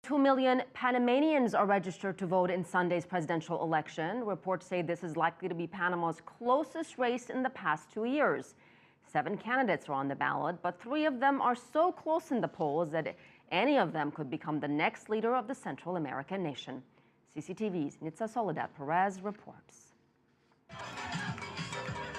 2 million Panamanians are registered to vote in Sunday's presidential election. Reports say this is likely to be Panama's closest race in the past 2 years. 7 candidates are on the ballot, but 3 of them are so close in the polls that any of them could become the next leader of the Central American nation. CCTV's Nitza Soledad Perez reports.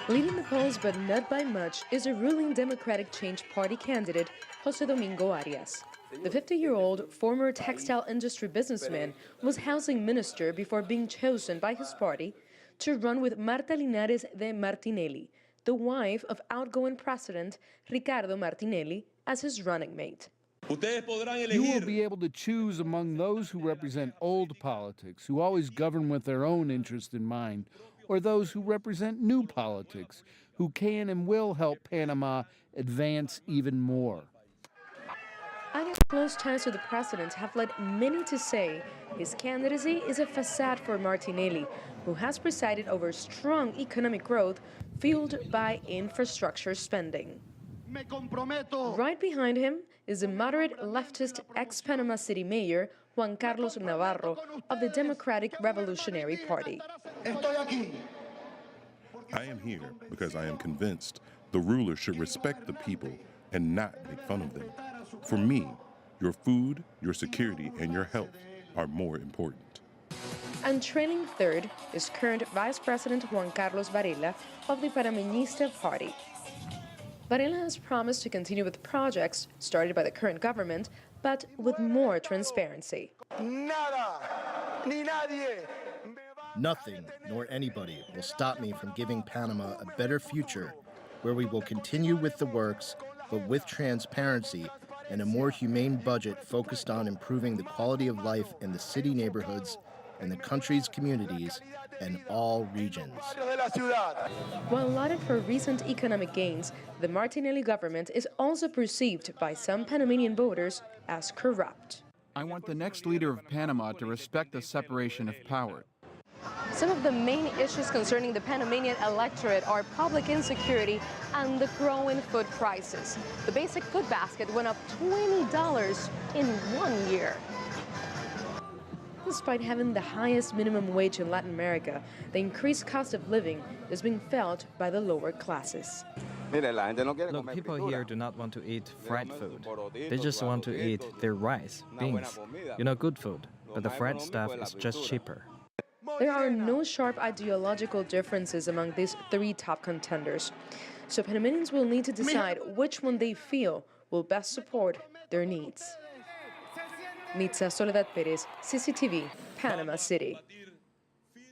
Leading the polls, but not by much, is a ruling Democratic Change Party candidate, José Domingo Arias. The 50-year-old former textile industry businessman was housing minister before being chosen by his party to run with Marta Linares de Martinelli, the wife of outgoing President Ricardo Martinelli, as his running mate. You will be able to choose among those who represent old politics, who always govern with their own interest in mind, or those who represent new politics, who can and will help Panama advance even more. Arias' close ties to the president have led many to say his candidacy is a facade for Martinelli, who has presided over strong economic growth fueled by infrastructure spending. Right behind him is the moderate leftist ex-Panama City Mayor Juan Carlos Navarro of the Democratic Revolutionary Party. I am here because I am convinced the ruler should respect the people and not make fun of them. For me, your food, your security, and your health are more important. And trailing third is current Vice President Juan Carlos Varela of the Panamanista Party. Varela has promised to continue with projects started by the current government, but with more transparency. Nothing nor anybody will stop me from giving Panama a better future, where we will continue with the works, but with transparency and a more humane budget focused on improving the quality of life in the city neighborhoods and the country's communities and all regions. While lauded for recent economic gains, the Martinelli government is also perceived by some Panamanian voters as corrupt. I want the next leader of Panama to respect the separation of power. Some of the main issues concerning the Panamanian electorate are public insecurity and the growing food prices. The basic food basket went up $20 in 1 year. Despite having the highest minimum wage in Latin America, the increased cost of living is being felt by the lower classes. Look, people here do not want to eat fried food. They just want to eat their rice, beans, good food, but the fried stuff is just cheaper. There are no sharp ideological differences among these 3 top contenders. So Panamanians will need to decide which one they feel will best support their needs. Nitza Soledad Perez, CCTV, Panama City.